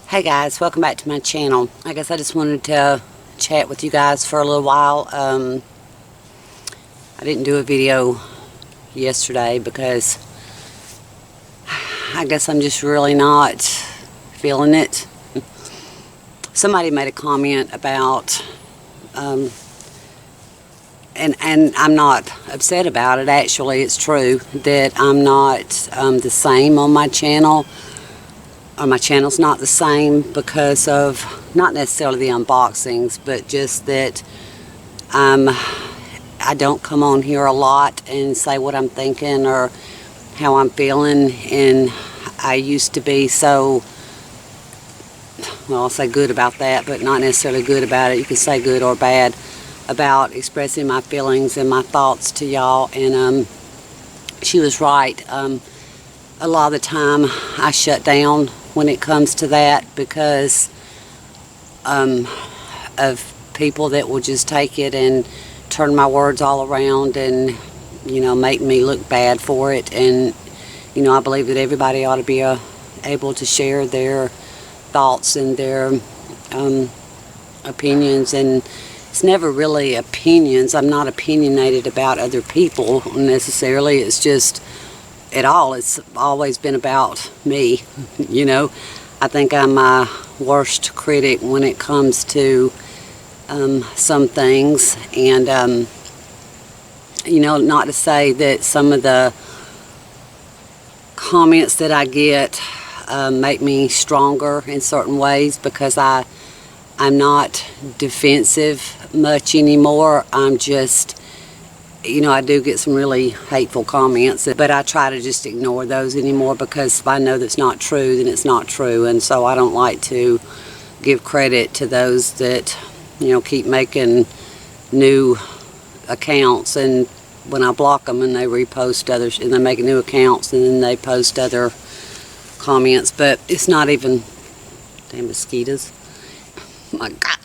Hey guys, welcome back to my channel. I guess I just wanted to chat with you guys for a little while. I didn't do a video yesterday because I guess I'm just really not feeling it. Somebody made a comment about, and I'm not upset about it. Actually, it's true that I'm not the same on my channel. Or my channel's not the same because of not necessarily the unboxings, but just that I don't come on here a lot and say what I'm thinking or how I'm feeling. And I used to be so, well, I'll say good about that, but not necessarily good about it. You can say good or bad about expressing my feelings and my thoughts to y'all. And she was right. A lot of the time I shut down when it comes to that because of people that will just take it and turn my words all around and, you know, make me look bad for it. And, you know, I believe that everybody ought to be able to share their thoughts and their opinions. And it's never really opinions. I'm not opinionated about other people necessarily. It's just it's always been about me. You know, I think I'm my worst critic when it comes to some things. And you know, not to say that some of the comments that I get make me stronger in certain ways, because I'm not defensive much anymore. I'm just, you know, I do get some really hateful comments, but I try to just ignore those anymore, because if I know that's not true, then it's not true. And so I don't like to give credit to those that, you know, keep making new accounts, and when I block them and they repost others, and they make new accounts and then they post other comments. But it's not even, damn mosquitoes, my God.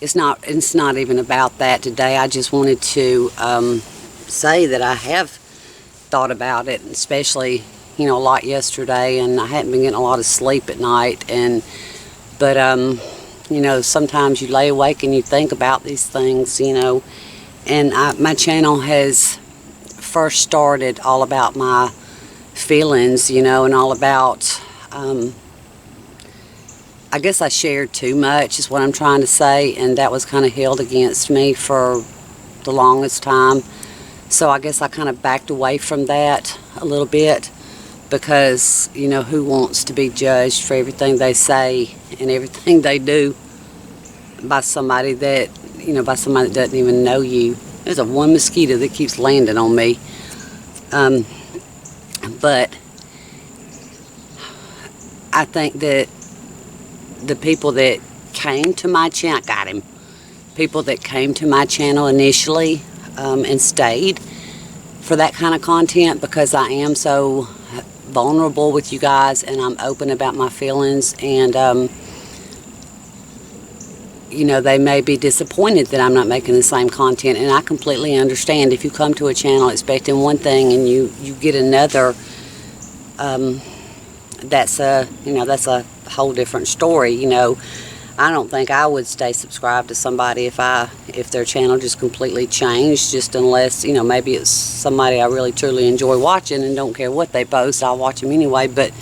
It's not even about that today. I just wanted to say that I have thought about it, especially, you know, a lot yesterday, and I hadn't been getting a lot of sleep at night. But you know, sometimes you lay awake and you think about these things, you know. And my channel has first started all about my feelings, you know, and all about I guess I shared too much is what I'm trying to say, and that was kind of held against me for the longest time. So I guess I kind of backed away from that a little bit, because, you know, who wants to be judged for everything they say and everything they do by somebody that, you know, by somebody that doesn't even know you. There's a one mosquito that keeps landing on me. But I think that the people that came to my channel, people that came to my channel initially and stayed for that kind of content, because I am so vulnerable with you guys and I'm open about my feelings. And you know, they may be disappointed that I'm not making the same content, and I completely understand. If you come to a channel expecting one thing and you get another, that's a whole different story. You know, I don't think I would stay subscribed to somebody if their channel just completely changed, just unless, you know, maybe it's somebody I really truly enjoy watching and don't care what they post, I'll watch them anyway. But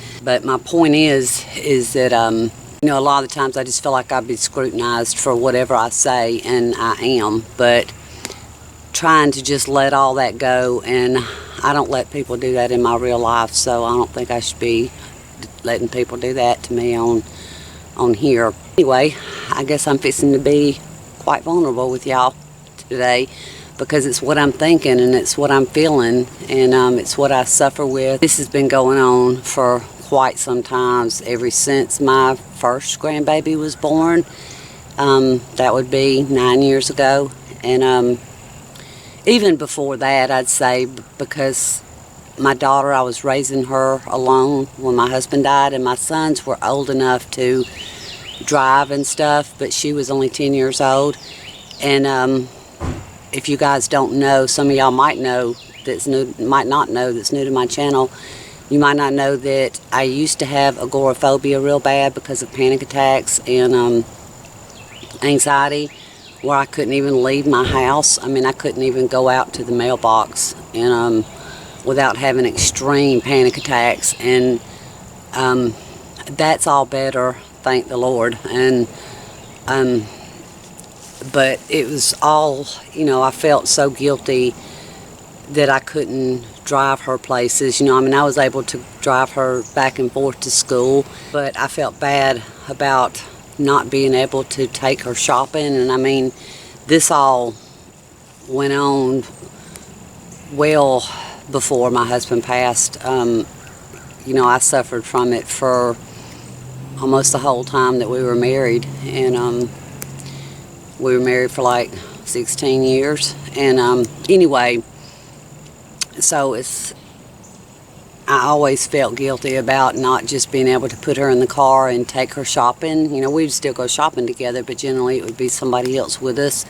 my point is that you know, a lot of the times I just feel like I'd be scrutinized for whatever I say, and I am. But trying to just let all that go, and I don't let people do that in my real life, so I don't think I should be letting people do that to me on here. Anyway, I guess I'm fixing to be quite vulnerable with y'all today, because it's what I'm thinking and it's what I'm feeling, and it's what I suffer with. This has been going on for quite some times, ever since my first grandbaby was born. That would be 9 years ago. And even before that, I'd say, because my daughter, I was raising her alone when my husband died, and my sons were old enough to drive and stuff, but she was only 10 years old. And if you guys don't know, some of y'all might know, might not know, that's new to my channel, You might not know that I used to have agoraphobia real bad because of panic attacks and anxiety, where I couldn't even leave my house. I mean, I couldn't even go out to the mailbox and without having extreme panic attacks. And that's all better, thank the Lord. And but it was all, I felt so guilty that I couldn't drive her places. I mean, I was able to drive her back and forth to school, but I felt bad about not being able to take her shopping. And I mean, this all went on well before my husband passed. I suffered from it for almost the whole time that we were married, and we were married for like 16 years. And anyway, so I always felt guilty about not just being able to put her in the car and take her shopping. We'd still go shopping together, but generally it would be somebody else with us.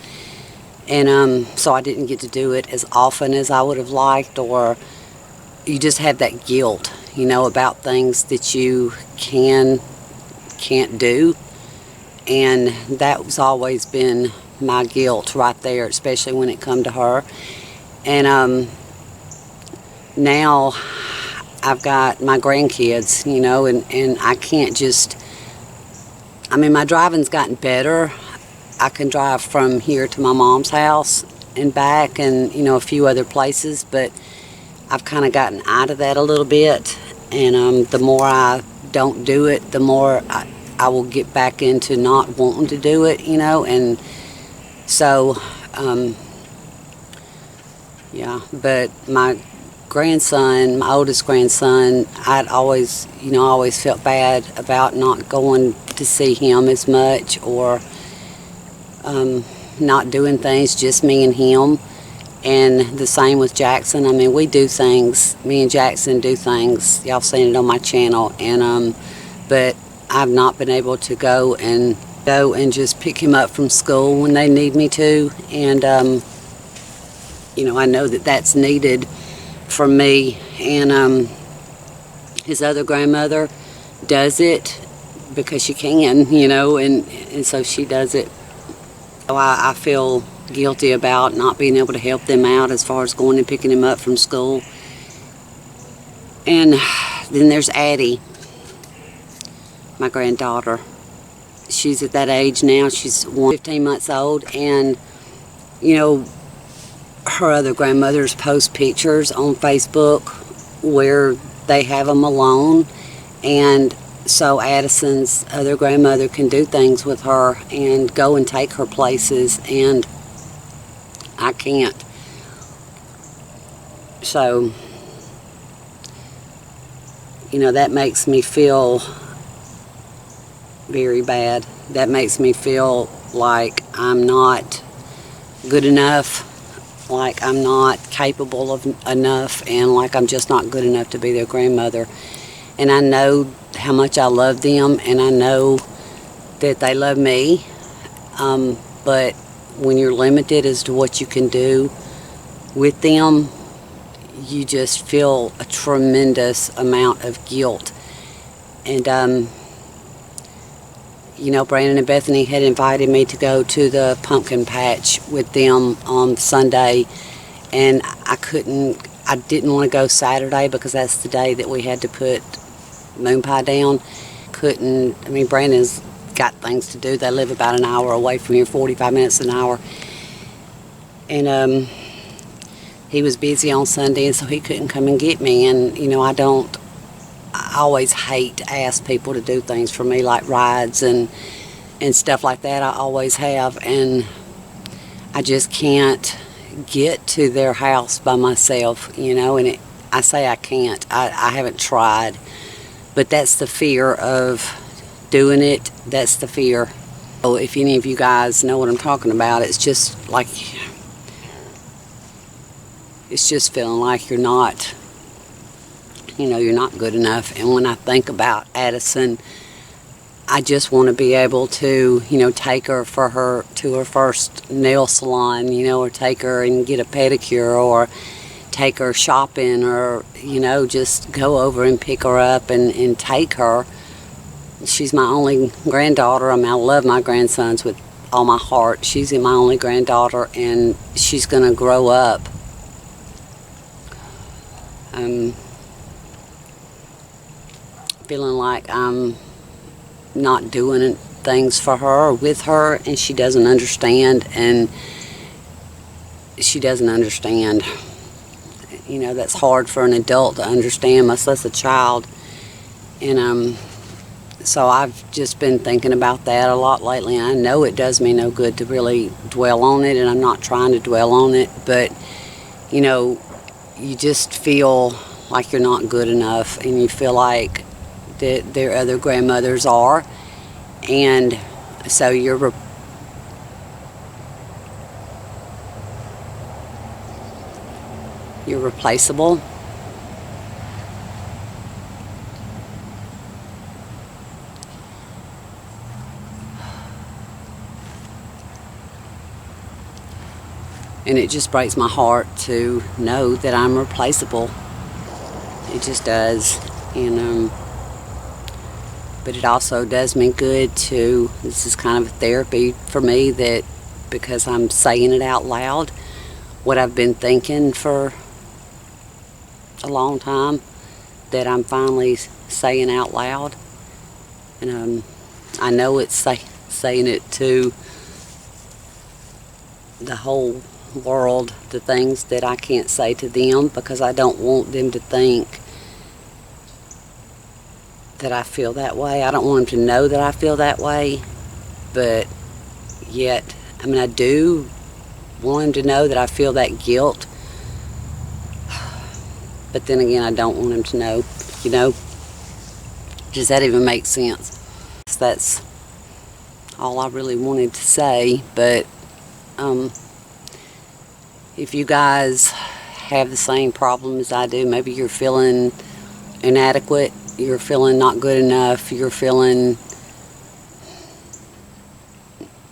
And so I didn't get to do it as often as I would have liked, or you just have that guilt, about things that you can't do. And that was always been my guilt right there, especially when it come to her. And now I've got my grandkids, and I can't just, my driving's gotten better. I can drive from here to my mom's house and back and, a few other places, but I've kind of gotten out of that a little bit. And the more I don't do it, the more I will get back into not wanting to do it, and so, yeah, but my grandson, my oldest grandson, I'd always, always felt bad about not going to see him as much, or not doing things, just me and him. And the same with Jackson. We do things, me and Jackson do things, y'all seen it on my channel, and but I've not been able to go and just pick him up from school when they need me to. And I know that that's needed for me. And his other grandmother does it because she can, and so she does it. So I feel guilty about not being able to help them out as far as going and picking him up from school. And then there's Addie, my granddaughter. She's at that age now. She's 15 months old, and her other grandmothers post pictures on Facebook where they have them alone, and so Addison's other grandmother can do things with her and go and take her places, and I can't. So, that makes me feel very bad. That makes me feel like I'm not good enough, like I'm not capable of enough, and like I'm just not good enough to be their grandmother. And I know how much I love them, and I know that they love me, but when you're limited as to what you can do with them, you just feel a tremendous amount of guilt. And Brandon and Bethany had invited me to go to the pumpkin patch with them on Sunday, and I didn't want to go Saturday because that's the day that we had to put moon pie down. Brandon's got things to do. They live about an hour away from here, 45 minutes an hour. And he was busy on Sunday, and so he couldn't come and get me. And, I always hate to ask people to do things for me, like rides and stuff like that. I always have, and I just can't get to their house by myself, and I say I can't. I haven't tried, but that's the fear of doing it. That's the fear. So if any of you guys know what I'm talking about, it's just like, it's just feeling like you're not, you're not good enough. And when I think about Addison, I just want to be able to, take her to her first nail salon, or take her and get a pedicure, or take her shopping, or, you know, just go over and pick her up and take her. She's my only granddaughter. I mean, I love my grandsons with all my heart. She's my only granddaughter, and she's going to grow up feeling like I'm not doing things for her or with her, and she doesn't understand, and she doesn't understand. You know, that's hard for an adult to understand, much less a child. And so I've just been thinking about that a lot lately. I know it does me no good to really dwell on it, and I'm not trying to dwell on it, but, you know, you just feel like you're not good enough, and you feel like that their other grandmothers are, and so you're replaceable. And it just breaks my heart to know that I'm replaceable. It just does. And but it also does me good to, this is kind of a therapy for me, that because I'm saying it out loud, what I've been thinking for a long time, that I'm finally saying out loud. And I know it's saying it to the whole world, the things that I can't say to them, because I don't want them to think that I feel that way. I don't want them to know that I feel that way, but yet, I mean, I do want them to know that I feel that guilt, but then again, I don't want them to know, you know. Does that even make sense? So that's all I really wanted to say. But if you guys have the same problem as I do, maybe you're feeling inadequate, you're feeling not good enough, you're feeling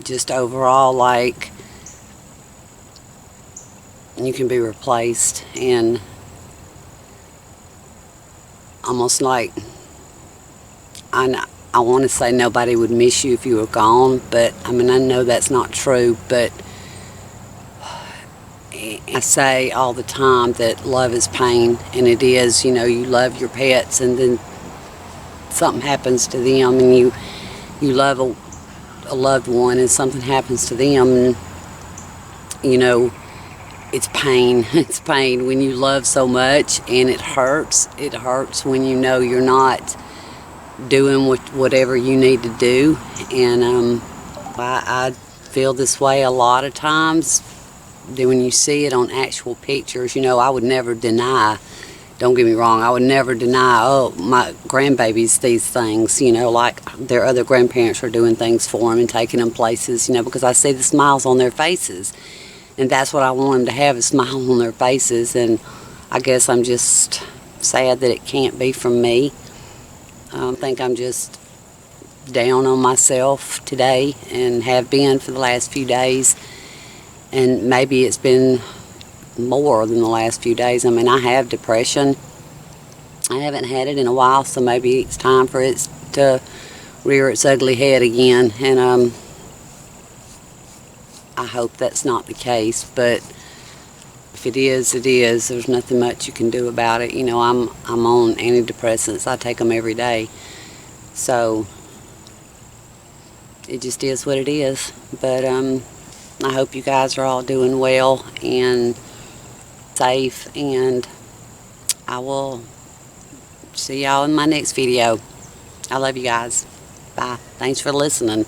just overall like you can be replaced, and almost like, I want to say nobody would miss you if you were gone, but I mean, I know that's not true, but I say all the time that love is pain, and it is. You know, you love your pets, and then something happens to them, and you love a loved one, and something happens to them, and, you know, it's pain. It's pain when you love so much, and it hurts. It hurts when you know you're not doing whatever you need to do. And I feel this way a lot of times. Then when you see it on actual pictures, you know, I would never deny, don't get me wrong, I would never deny, oh, my grandbabies, these things, you know, like their other grandparents are doing things for them and taking them places, you know, because I see the smiles on their faces. And that's what I want them to have, a smile on their faces. And I guess I'm just sad that it can't be from me. I think I'm just down on myself today, and have been for the last few days. And maybe it's been more than the last few days. I mean, I have depression. I haven't had it in a while, so maybe it's time for it to rear its ugly head again. And I hope that's not the case, but if it is, it is. There's nothing much you can do about it. You know, I'm on antidepressants. I take them every day. So it just is what it is. But I hope you guys are all doing well and safe, and I will see y'all in my next video. I love you guys. Bye. Thanks for listening.